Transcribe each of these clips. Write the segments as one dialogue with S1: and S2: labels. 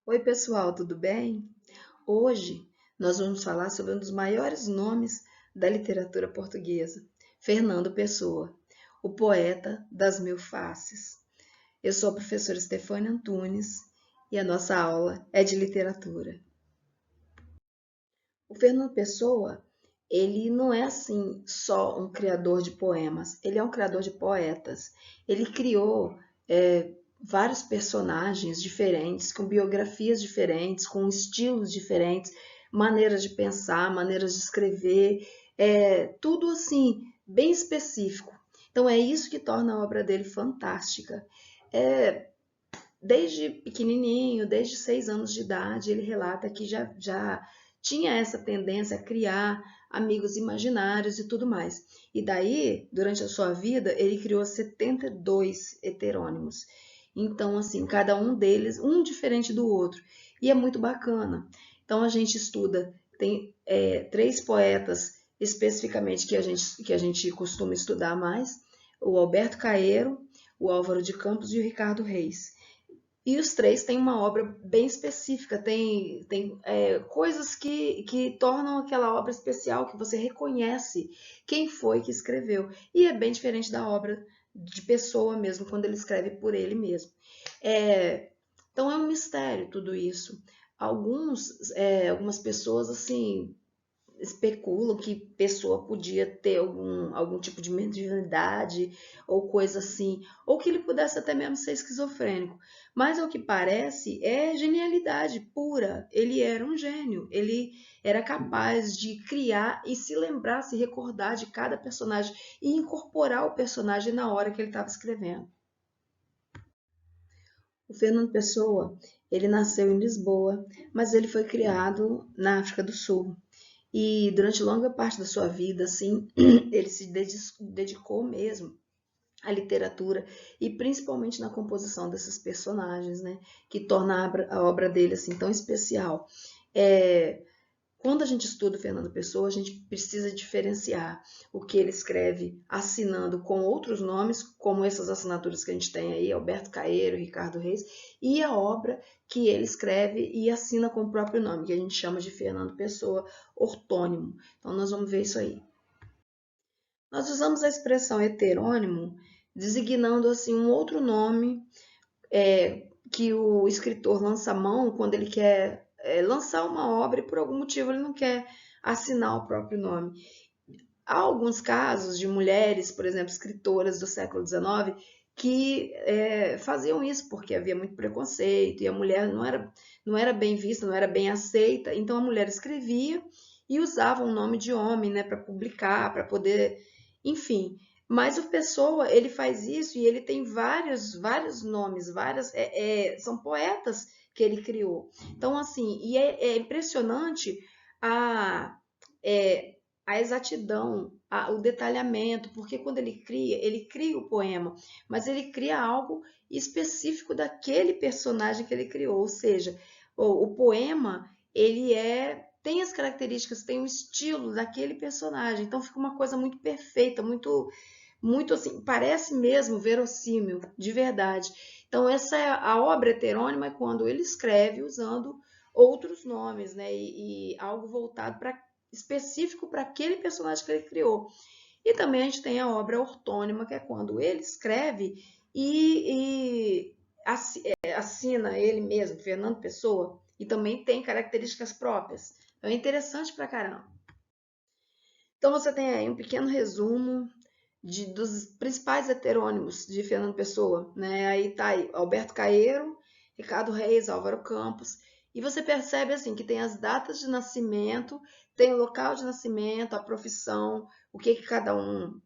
S1: Oi, pessoal, tudo bem? Hoje nós vamos falar sobre um dos maiores nomes da literatura portuguesa, Fernando Pessoa, o poeta das mil faces. Eu sou a professora Stefânia Antunes e a nossa aula é de literatura. O Fernando Pessoa, ele não é assim só um criador de poemas, ele é um criador de poetas. Ele criou vários personagens diferentes, com biografias diferentes, com estilos diferentes, maneiras de pensar, maneiras de escrever, tudo assim, bem específico. Então é isso que torna a obra dele fantástica. É, Desde pequenininho, desde 6 anos de idade, ele relata que já tinha essa tendência a criar amigos imaginários e tudo mais. E daí, durante a sua vida, ele criou 72 heterônimos. Então, assim, cada um deles, um diferente do outro. E é muito bacana. Então, a gente estuda, tem três poetas especificamente que a gente costuma estudar mais: o Alberto Caeiro, o Álvaro de Campos e o Ricardo Reis. E os três têm uma obra bem específica, tem coisas que tornam aquela obra especial, que você reconhece quem foi que escreveu. E é bem diferente da obra de Pessoa mesmo, quando ele escreve por ele mesmo. É, então é um mistério tudo isso. Algumas pessoas assim especulam que Pessoa podia ter algum tipo de mediunidade ou coisa assim, ou que ele pudesse até mesmo ser esquizofrênico. Mas ao que parece é genialidade pura. Ele era um gênio. Ele era capaz de criar e se lembrar, se recordar de cada personagem e incorporar o personagem na hora que ele estava escrevendo. O Fernando Pessoa, ele nasceu em Lisboa, mas ele foi criado na África do Sul. E durante longa parte da sua vida, assim, ele se dedicou mesmo à literatura e principalmente na composição desses personagens, né, que torna a obra dele assim tão especial. É, Quando a gente estuda o Fernando Pessoa, a gente precisa diferenciar o que ele escreve assinando com outros nomes, como essas assinaturas que a gente tem aí, Alberto Caeiro, Ricardo Reis, e a obra que ele escreve e assina com o próprio nome, que a gente chama de Fernando Pessoa, ortônimo. Então nós vamos ver isso aí. Nós usamos a expressão heterônimo designando assim um outro nome que o escritor lança a mão quando ele quer lançar uma obra e por algum motivo ele não quer assinar o próprio nome. Há alguns casos de mulheres, por exemplo, escritoras do século XIX, que faziam isso porque havia muito preconceito e a mulher não era bem vista, não era bem aceita. Então a mulher escrevia e usava um nome de homem, né, para publicar, para poder, enfim. Mas o Pessoa, ele faz isso e ele tem vários nomes, são poetas que ele criou. Então, assim, e é impressionante a, é, a exatidão, o detalhamento, porque quando ele cria o poema, mas ele cria algo específico daquele personagem que ele criou, ou seja, o poema, tem as características, tem o estilo daquele personagem, então fica uma coisa muito perfeita, muito assim, parece mesmo verossímil, de verdade. Então essa é a obra heterônima, é quando ele escreve usando outros nomes, né, e algo voltado para específico para aquele personagem que ele criou. E também a gente tem a obra ortônima, que é quando ele escreve e assina ele mesmo, Fernando Pessoa, e também tem características próprias. Então é interessante pra caramba. Então você tem aí um pequeno resumo dos principais heterônimos de Fernando Pessoa, né? Aí tá aí Alberto Caeiro, Ricardo Reis, Álvaro Campos, e você percebe assim que tem as datas de nascimento, tem o local de nascimento, a profissão, o que que cada um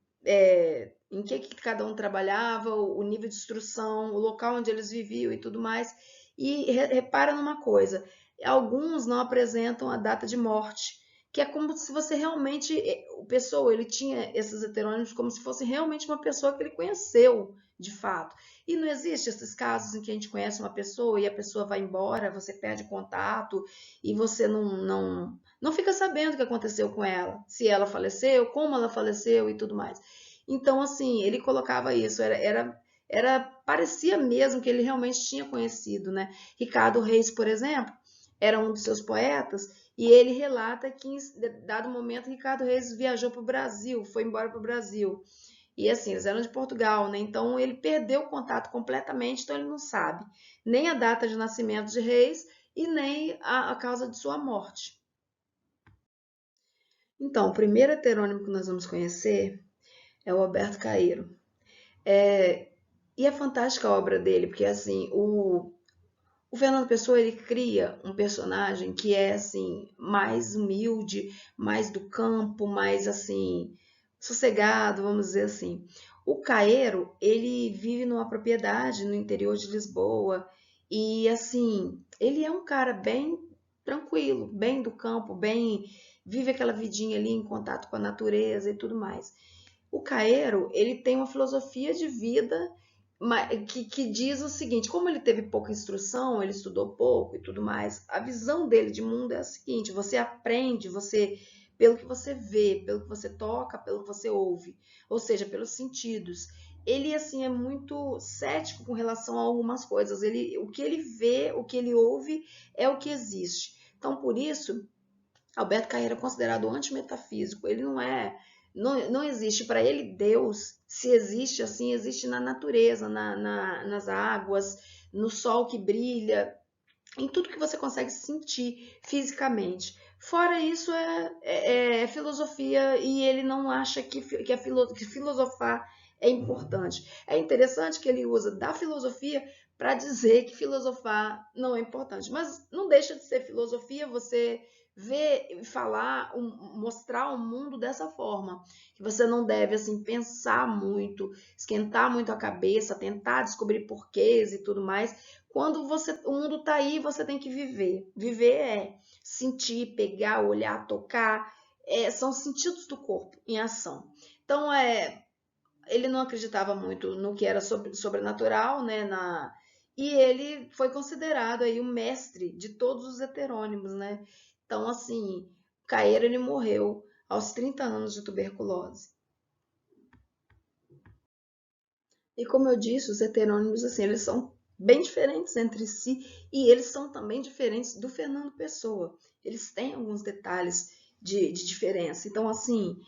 S1: em que cada um trabalhava, o nível de instrução, o local onde eles viviam e tudo mais. E repara numa coisa, alguns não apresentam a data de morte, que é como se você realmente, o Pessoa, ele tinha esses heterônimos como se fosse realmente uma pessoa que ele conheceu de fato. E não existe esses casos em que a gente conhece uma pessoa e a pessoa vai embora, você perde contato e você não fica sabendo o que aconteceu com ela, se ela faleceu, como ela faleceu e tudo mais. Então, assim, ele colocava isso, era parecia mesmo que ele realmente tinha conhecido, né? Ricardo Reis, por exemplo, era um dos seus poetas, e ele relata que em dado momento Ricardo Reis viajou para o Brasil, foi embora para o Brasil. E assim, eles eram de Portugal, né? Então ele perdeu o contato completamente, então ele não sabe nem a data de nascimento de Reis e nem a causa de sua morte. Então, o primeiro heterônimo que nós vamos conhecer é o Alberto Caeiro. E é fantástica a obra dele, porque assim, o Fernando Pessoa ele cria um personagem que é assim mais humilde, mais do campo, mais assim sossegado, vamos dizer assim. O Caeiro ele vive numa propriedade no interior de Lisboa e assim ele é um cara bem tranquilo, bem do campo, bem vive aquela vidinha ali em contato com a natureza e tudo mais. O Caeiro ele tem uma filosofia de vida que diz o seguinte: como ele teve pouca instrução, ele estudou pouco e tudo mais, a visão dele de mundo é a seguinte: você aprende, você pelo que você vê, pelo que você toca, pelo que você ouve, ou seja, pelos sentidos. Ele assim é muito cético com relação a algumas coisas. O que ele vê, o que ele ouve é o que existe. Então, por isso, Alberto Caeiro é considerado antimetafísico. Ele não existe para ele Deus. Se existe assim, existe na natureza, nas águas, no sol que brilha, em tudo que você consegue sentir fisicamente. Fora isso é filosofia e ele não acha que filosofar é importante. É interessante que ele usa da filosofia para dizer que filosofar não é importante, mas não deixa de ser filosofia você ver, falar, mostrar o mundo dessa forma, que você não deve assim pensar muito, esquentar muito a cabeça, tentar descobrir porquês e tudo mais. Quando o mundo está aí, você tem que viver. Viver é sentir, pegar, olhar, tocar, são sentidos do corpo em ação. Então, ele não acreditava muito no que era sobrenatural, né? E ele foi considerado aí o mestre de todos os heterônimos, né? Então, assim, Caeiro ele morreu aos 30 anos de tuberculose. E como eu disse, os heterônimos, assim, eles são bem diferentes entre si e eles são também diferentes do Fernando Pessoa. Eles têm alguns detalhes de diferença. Então, assim,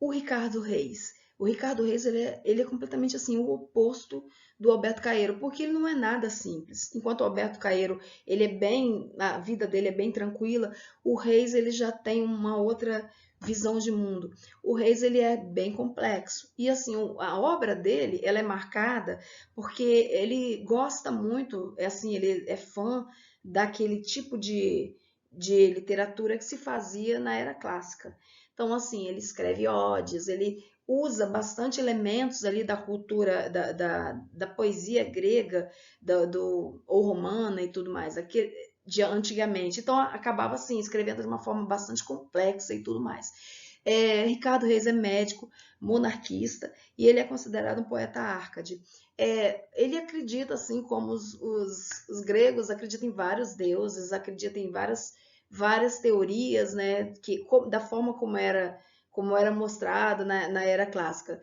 S1: o Ricardo Reis. O Ricardo Reis ele é completamente assim o oposto do Alberto Caeiro, porque ele não é nada simples. Enquanto o Alberto Caeiro ele é bem, a vida dele é bem tranquila, o Reis ele já tem uma outra visão de mundo. O Reis ele é bem complexo e assim a obra dele ela é marcada porque ele gosta muito, assim ele é fã daquele tipo de literatura que se fazia na era clássica. Então, assim, ele escreve odes, ele usa bastante elementos ali da cultura, da poesia grega, ou romana e tudo mais, de antigamente. Então, acabava, assim, escrevendo de uma forma bastante complexa e tudo mais. Ricardo Reis é médico, monarquista, e ele é considerado um poeta árcade. Ele acredita, assim como os gregos acreditam em vários deuses, acreditam em várias teorias, né, da forma como era mostrado na era clássica.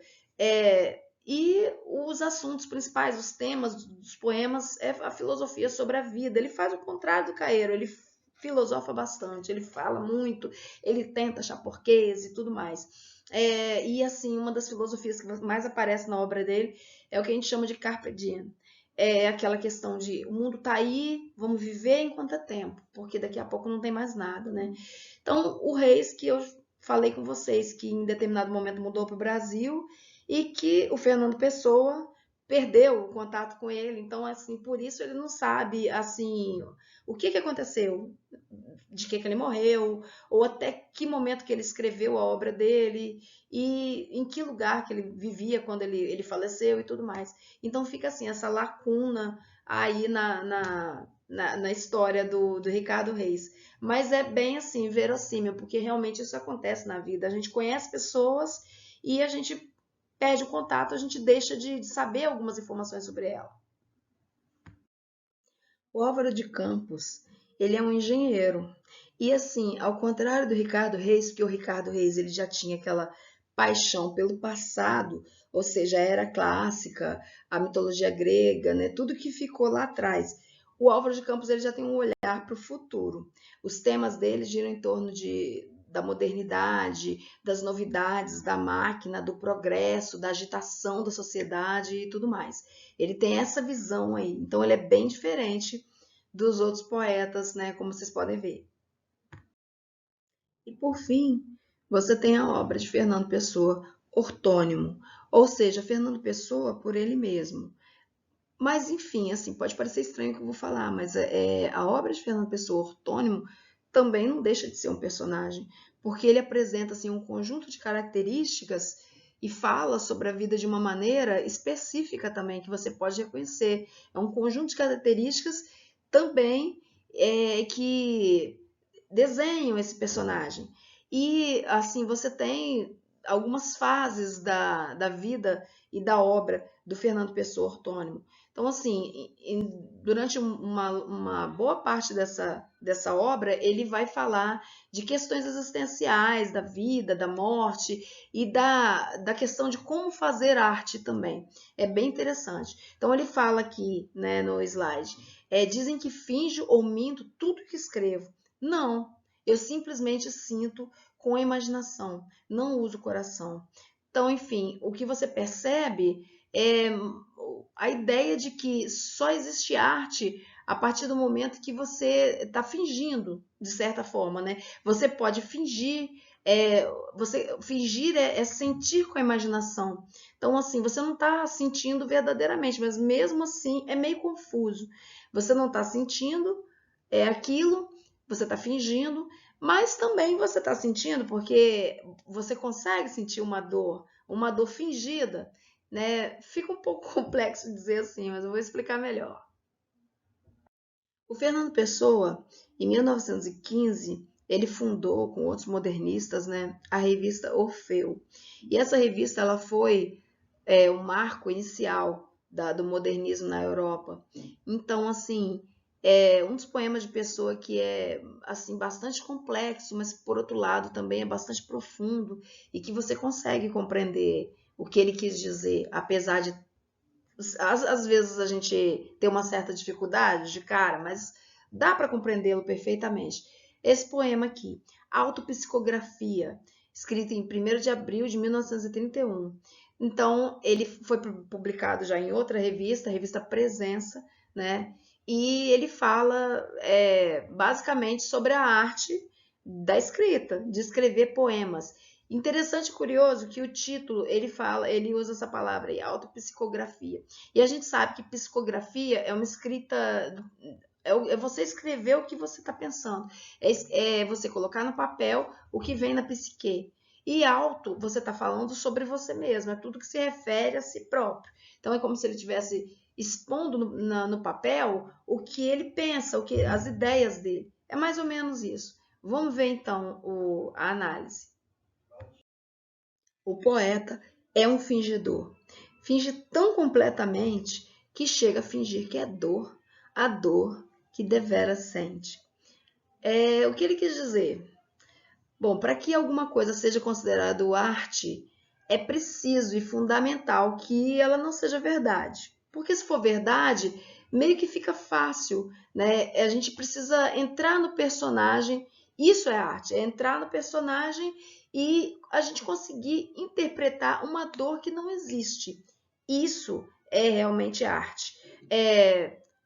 S1: E os assuntos principais, os temas dos poemas é a filosofia sobre a vida. Ele faz o contrário do Caeiro, ele filosofa bastante, ele fala muito, ele tenta achar porquês e tudo mais. E assim, uma das filosofias que mais aparece na obra dele é o que a gente chama de carpe diem. É aquela questão de o mundo tá aí, vamos viver enquanto é tempo, porque daqui a pouco não tem mais nada, né? Então, o Reis, que eu falei com vocês, que em determinado momento mudou para o Brasil e que o Fernando Pessoa perdeu o contato com ele. Então, assim, por isso ele não sabe, assim, o que aconteceu, de que ele morreu, ou até que momento que ele escreveu a obra dele e em que lugar que ele vivia quando ele faleceu e tudo mais. Então fica assim, essa lacuna aí na história do Ricardo Reis. Mas é bem assim, verossímil, porque realmente isso acontece na vida. A gente conhece pessoas e a gente perde o contato, a gente deixa de saber algumas informações sobre ela. O Álvaro de Campos, ele é um engenheiro. E assim, ao contrário do Ricardo Reis, porque o Ricardo Reis ele já tinha aquela paixão pelo passado, ou seja, a era clássica, a mitologia grega, né, tudo que ficou lá atrás. O Álvaro de Campos ele já tem um olhar para o futuro. Os temas dele giram em torno da modernidade, das novidades, da máquina, do progresso, da agitação da sociedade e tudo mais. Ele tem essa visão aí. Então ele é bem diferente dos outros poetas, né, como vocês podem ver. E por fim, você tem a obra de Fernando Pessoa, Ortônimo, ou seja, Fernando Pessoa por ele mesmo. Mas enfim, assim, pode parecer estranho o que eu vou falar, mas a obra de Fernando Pessoa, Ortônimo, também não deixa de ser um personagem, porque ele apresenta assim um conjunto de características e fala sobre a vida de uma maneira específica também, que você pode reconhecer. É um conjunto de características também que desenham esse personagem. E assim, você tem algumas fases da vida e da obra do Fernando Pessoa Ortônimo. Então, assim, durante uma boa parte dessa obra, ele vai falar de questões existenciais, da vida, da morte e da questão de como fazer arte também. É bem interessante. Então, ele fala aqui, né, no slide, dizem que finjo ou minto tudo que escrevo. Não, eu simplesmente sinto com a imaginação, não uso o coração. Então, enfim, o que você percebe é a ideia de que só existe arte a partir do momento que você está fingindo, de certa forma, né? Você pode fingir, você fingir é sentir com a imaginação. Então, assim, você não está sentindo verdadeiramente, mas mesmo assim é meio confuso. Você não está sentindo aquilo, você está fingindo, mas também você está sentindo porque você consegue sentir uma dor fingida, né? Fica um pouco complexo dizer assim, mas eu vou explicar melhor. O Fernando Pessoa, em 1915, ele fundou com outros modernistas, né, a revista Orfeu. E essa revista ela foi o marco inicial do modernismo na Europa. Então, assim, é um dos poemas de Pessoa que é assim bastante complexo, mas por outro lado também é bastante profundo e que você consegue compreender o que ele quis dizer, apesar de às vezes a gente tem uma certa dificuldade de cara, mas dá para compreendê-lo perfeitamente. Esse poema aqui, Autopsicografia, escrito em 1º de abril de 1931. Então, ele foi publicado já em outra revista, a revista Presença, né? E ele fala basicamente sobre a arte da escrita, de escrever poemas. Interessante e curioso que o título ele usa essa palavra aí, autopsicografia. E a gente sabe que psicografia é uma escrita, é você escrever o que você está pensando, é você colocar no papel o que vem na psique. E auto, você está falando sobre você mesmo, é tudo que se refere a si próprio. Então é como se ele estivesse expondo no papel o que ele pensa, as ideias dele. É mais ou menos isso. Vamos ver então a análise. O poeta é um fingidor. Finge tão completamente que chega a fingir que é dor, a dor que devera sente. O que ele quis dizer? Bom, para que alguma coisa seja considerada arte, é preciso e fundamental que ela não seja verdade. Porque se for verdade, meio que fica fácil, né? A gente precisa entrar no personagem, isso é arte, é entrar no personagem e a gente conseguir interpretar uma dor que não existe. Isso é realmente arte.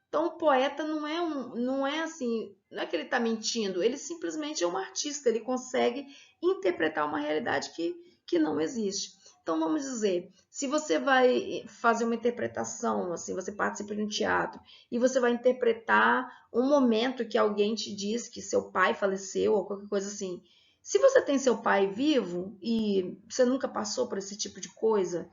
S1: Então, o poeta não é assim, não é que ele está mentindo, ele simplesmente é um artista, ele consegue interpretar uma realidade que não existe. Então, vamos dizer, se você vai fazer uma interpretação, assim, você participa de um teatro e você vai interpretar um momento que alguém te diz que seu pai faleceu ou qualquer coisa assim. Se você tem seu pai vivo e você nunca passou por esse tipo de coisa,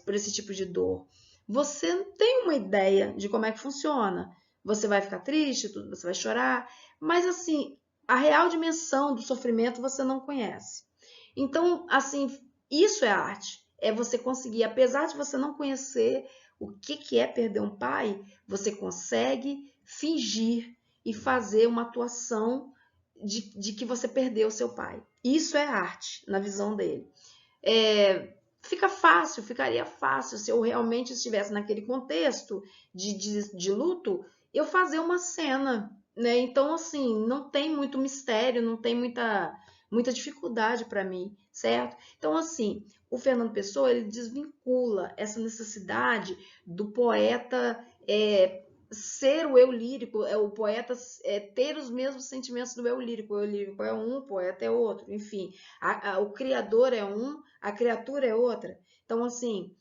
S1: por esse tipo de dor, você tem uma ideia de como é que funciona. Você vai ficar triste, você vai chorar, mas assim, a real dimensão do sofrimento você não conhece. Então, assim, isso é arte. É você conseguir, apesar de você não conhecer o que é perder um pai, você consegue fingir e fazer uma atuação de que você perdeu seu pai. Isso é arte, na visão dele. fica fácil, ficaria fácil se eu realmente estivesse naquele contexto de luto, eu fazer uma cena, né? Então, assim, não tem muito mistério, não tem muita dificuldade para mim, certo? Então, assim, o Fernando Pessoa, ele desvincula essa necessidade do poeta ser o eu lírico, o poeta ter os mesmos sentimentos do eu lírico. O eu lírico é um, o poeta é outro, enfim. O criador é um, a criatura é outra. Então, assim,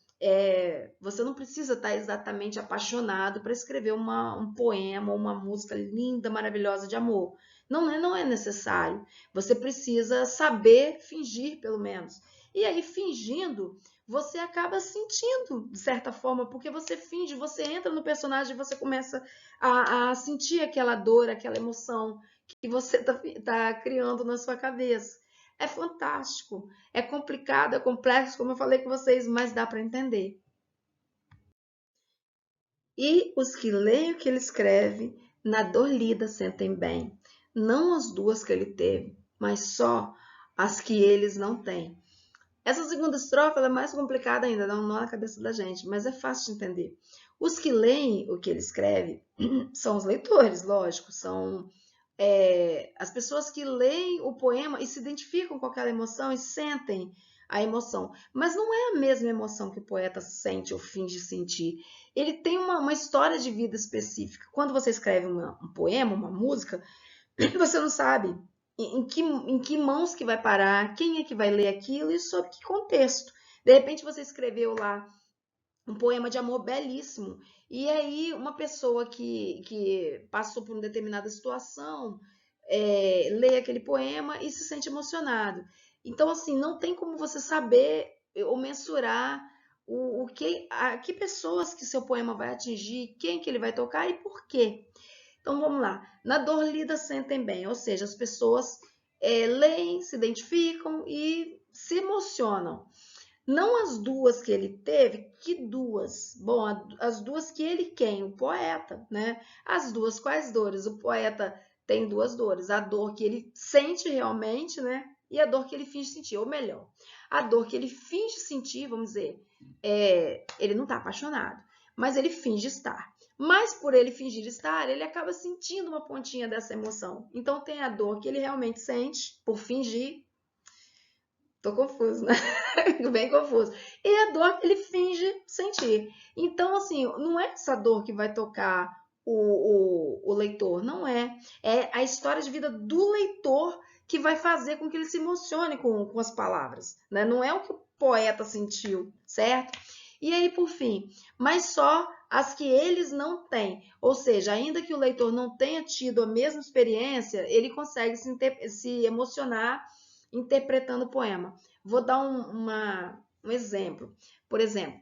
S1: você não precisa estar exatamente apaixonado para escrever um poema, uma música linda, maravilhosa de amor. Não é necessário. Você precisa saber fingir, pelo menos. E aí, fingindo, você acaba sentindo, de certa forma, porque você finge, você entra no personagem e você começa a sentir aquela dor, aquela emoção que você está criando na sua cabeça. É fantástico, é complicado, é complexo, como eu falei com vocês, mas dá para entender. E os que leem o que ele escreve, na dor lida sentem bem, não as duas que ele teve, mas só as que eles não têm. Essa segunda estrofe é mais complicada ainda, dá um nó na cabeça da gente, mas é fácil de entender. Os que leem o que ele escreve são os leitores, lógico, são as pessoas que leem o poema e se identificam com aquela emoção e sentem a emoção. Mas não é a mesma emoção que o poeta sente ou finge sentir. Ele tem uma história de vida específica. Quando você escreve um poema, uma música, você não sabe em que mãos que vai parar, quem é que vai ler aquilo e sob que contexto. De repente você escreveu lá um poema de amor belíssimo, e aí uma pessoa que passou por uma determinada situação lê aquele poema e se sente emocionado. Então, assim, não tem como você saber ou mensurar que pessoas que seu poema vai atingir, quem que ele vai tocar e por quê. Então vamos lá. Na dor lida sentem bem, ou seja, as pessoas leem, se identificam e se emocionam. Não as duas que ele teve, que duas? Bom, as duas que ele quem? O poeta, né? As duas quais dores? O poeta tem duas dores, a dor que ele sente realmente, né? E a dor que ele finge sentir, ou melhor, a dor que ele finge sentir, vamos dizer, ele não está apaixonado, mas ele finge estar. Mas por ele fingir estar, ele acaba sentindo uma pontinha dessa emoção. Então tem a dor que ele realmente sente por fingir. Tô confuso, né? Bem confuso. E a dor que ele finge sentir. Então, assim, não é essa dor que vai tocar o leitor, não é. É a história de vida do leitor que vai fazer com que ele se emocione com as palavras, né? Não é o que o poeta sentiu, certo? E aí, por fim, mas só as que eles não têm. Ou seja, ainda que o leitor não tenha tido a mesma experiência, ele consegue se emocionar interpretando o poema. Vou dar um exemplo. Por exemplo,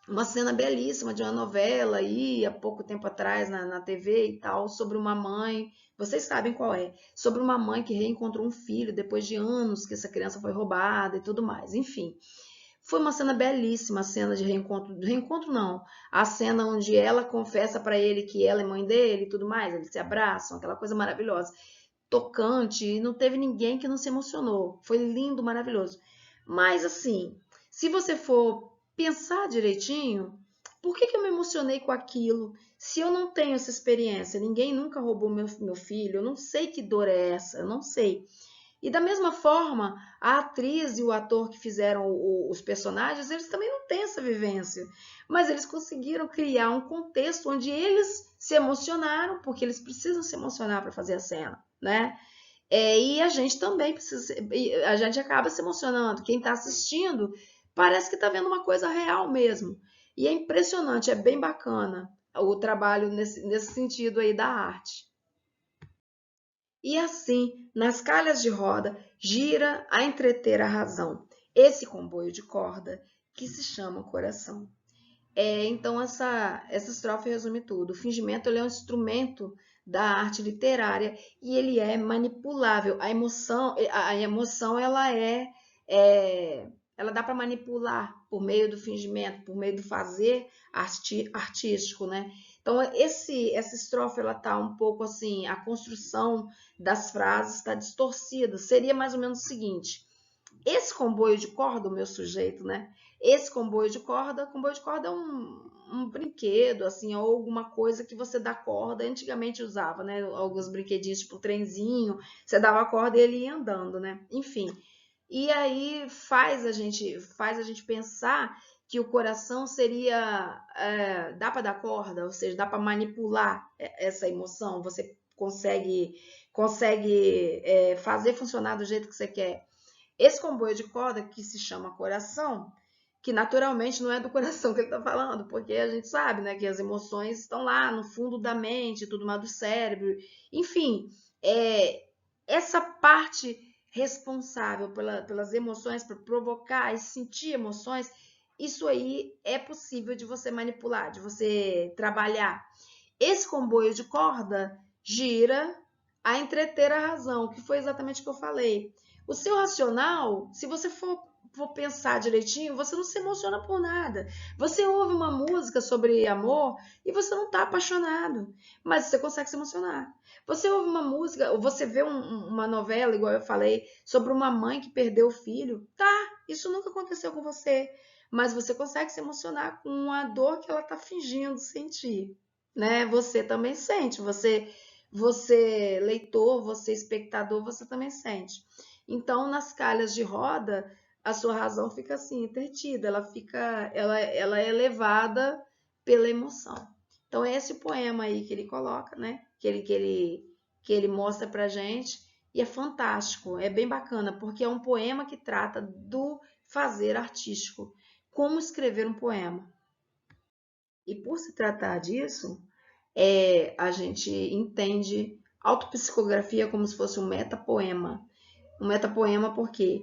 S1: uma cena belíssima de uma novela aí, há pouco tempo atrás, na TV e tal, sobre uma mãe, vocês sabem qual é, sobre uma mãe que reencontrou um filho depois de anos que essa criança foi roubada e tudo mais. Enfim, foi uma cena belíssima, a cena de reencontro não, a cena onde ela confessa para ele que ela é mãe dele e tudo mais, eles se abraçam, aquela coisa maravilhosa, tocante, e não teve ninguém que não se emocionou. Foi lindo, maravilhoso. Mas assim, se você for pensar direitinho, por que eu me emocionei com aquilo? Se eu não tenho essa experiência, ninguém nunca roubou meu filho, eu não sei que dor é essa, eu não sei. E da mesma forma, a atriz e o ator que fizeram os personagens, eles também não têm essa vivência. Mas eles conseguiram criar um contexto onde eles se emocionaram, porque eles precisam se emocionar para fazer a cena, né? E a gente também precisa, a gente acaba se emocionando. Quem está assistindo parece que está vendo uma coisa real mesmo. E é impressionante, é bem bacana o trabalho nesse sentido aí da arte. E assim, nas calhas de roda, gira a entreter a razão, esse comboio de corda que se chama coração. Então, essa estrofe resume tudo. O fingimento ele é um instrumento da arte literária e ele é manipulável. A emoção ela dá para manipular por meio do fingimento, por meio do fazer artístico, né? Então, essa estrofe ela tá um pouco assim, a construção das frases está distorcida. Seria mais ou menos o seguinte: esse comboio de corda, o meu sujeito, né? Esse comboio de corda é um brinquedo, assim, ou alguma coisa que você dá corda. Antigamente usava, né? Alguns brinquedinhos, tipo trenzinho, você dava a corda e ele ia andando, né? Enfim. E aí faz a gente pensar que o coração seria, dá para dar corda, ou seja, dá para manipular essa emoção. Você consegue fazer funcionar do jeito que você quer. Esse comboio de corda que se chama coração, que naturalmente não é do coração que ele está falando, porque a gente sabe, né, que as emoções estão lá no fundo da mente, tudo mais do cérebro. Enfim, essa parte responsável pelas emoções, por provocar e sentir emoções, isso aí é possível de você manipular, de você trabalhar. Esse comboio de corda gira a entreter a razão, que foi exatamente o que eu falei. O seu racional, se você for pensar direitinho, você não se emociona por nada. Você ouve uma música sobre amor e você não está apaixonado, mas você consegue se emocionar. Você ouve uma música, ou você vê uma novela, igual eu falei, sobre uma mãe que perdeu o filho. Tá, isso nunca aconteceu com você, mas você consegue se emocionar com a dor que ela está fingindo sentir, né? Você também sente, você leitor, você espectador, você também sente. Então, nas calhas de roda, a sua razão fica assim, entretida, ela é elevada pela emoção. Então, é esse poema aí que ele coloca, né? Que ele mostra pra gente, e é fantástico, é bem bacana, porque é um poema que trata do fazer artístico, como escrever um poema. E por se tratar disso, a gente entende autopsicografia como se fosse um metapoema. Um metapoema porque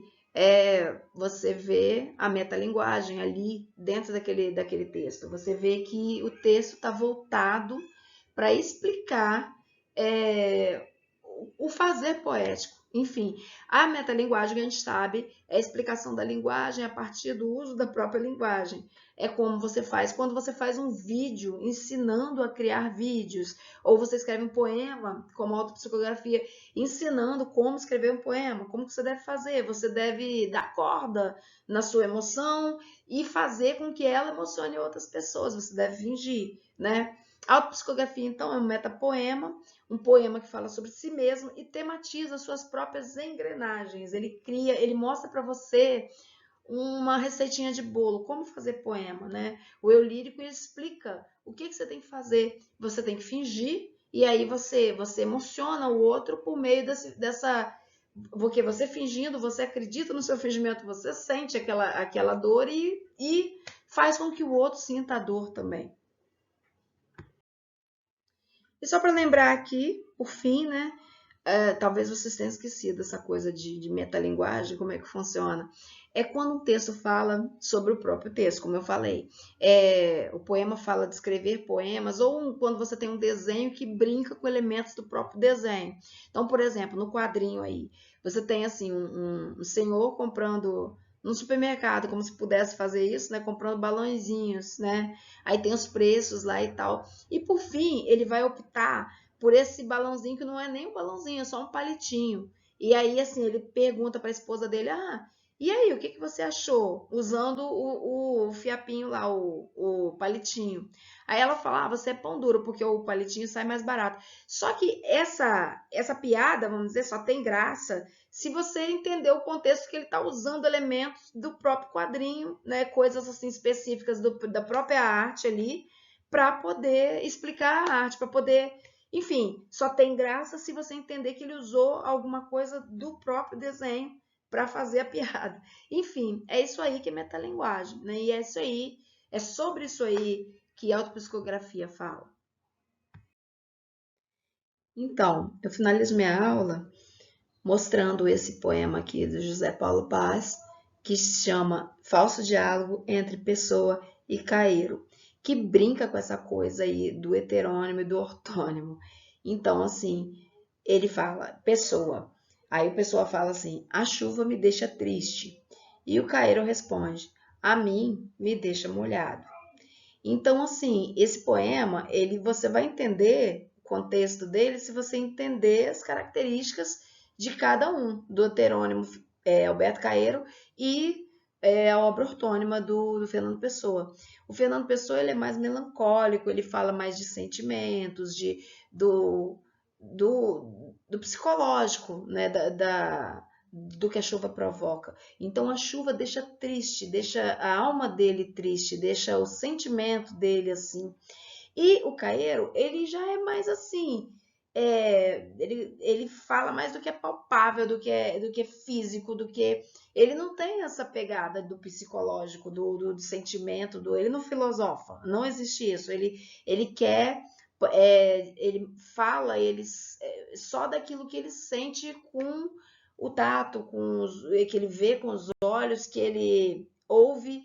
S1: você vê a metalinguagem ali dentro daquele texto. Você vê que o texto está voltado para explicar é, o fazer poético. Enfim, a metalinguagem, a gente sabe, é a explicação da linguagem a partir do uso da própria linguagem. É como você faz quando você faz um vídeo ensinando a criar vídeos, ou você escreve um poema, como autopsicografia, ensinando como escrever um poema, como que você deve fazer. Você deve dar corda na sua emoção e fazer com que ela emocione outras pessoas. Você deve fingir, né? A autopsicografia, então, é um metapoema, um poema que fala sobre si mesmo e tematiza suas próprias engrenagens. Ele mostra para você uma receitinha de bolo, como fazer poema, né? O eu lírico explica o que você tem que fazer. Você tem que fingir e aí você emociona o outro por meio dessa. Porque você fingindo, você acredita no seu fingimento, você sente aquela dor e faz com que o outro sinta a dor também. E só para lembrar aqui, por fim, né? Talvez vocês tenham esquecido essa coisa de metalinguagem, como é que funciona. É quando um texto fala sobre o próprio texto, como eu falei. O poema fala de escrever poemas, ou quando você tem um desenho que brinca com elementos do próprio desenho. Então, por exemplo, no quadrinho aí, você tem assim um senhor comprando no supermercado, como se pudesse fazer isso, né? Comprando balãozinhos, né? Aí tem os preços lá e tal. E por fim, ele vai optar por esse balãozinho que não é nem um balãozinho, é só um palitinho. E aí, assim, ele pergunta para a esposa dele: Ah, e aí, o que, que você achou? Usando o fiapinho lá, o palitinho. Aí ela fala: Ah, você é pão duro, porque o palitinho sai mais barato. Só que essa piada, vamos dizer, só tem graça se você entender o contexto que ele está usando elementos do próprio quadrinho, né, coisas assim específicas da própria arte ali, para poder explicar a arte, para poder enfim, só tem graça se você entender que ele usou alguma coisa do próprio desenho para fazer a piada. Enfim, é isso aí que é metalinguagem, né? E é sobre isso aí que a autopsicografia fala. Então, eu finalizo minha aula mostrando esse poema aqui do José Paulo Paz, que se chama Falso Diálogo entre Pessoa e Cairo, que brinca com essa coisa aí do heterônimo e do ortônimo. Então, assim, ele fala pessoa. Aí o pessoa fala assim: a chuva me deixa triste. E o Cairo responde: a mim me deixa molhado. Então, assim, esse poema, você vai entender o contexto dele se você entender as características de cada um, do heterônimo Alberto Caeiro, e a obra ortônima do Fernando Pessoa. O Fernando Pessoa ele é mais melancólico, ele fala mais de sentimentos, do psicológico, né, do que a chuva provoca. Então a chuva deixa triste, deixa a alma dele triste, deixa o sentimento dele assim. E o Caeiro, ele já é mais assim, ele fala mais do que é palpável, do que é físico, do que... Ele não tem essa pegada do psicológico, do sentimento, ele não filosofa, não existe isso. Ele quer, ele fala só daquilo que ele sente com o tato, que ele vê com os olhos, que ele ouve.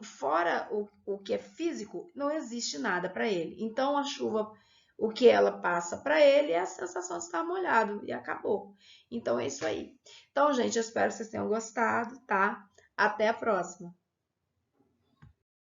S1: Fora o que é físico, não existe nada para ele. Então a chuva, o que ela passa para ele é a sensação de estar molhado e acabou. Então é isso aí. Então, gente, eu espero que vocês tenham gostado, tá? Até a próxima.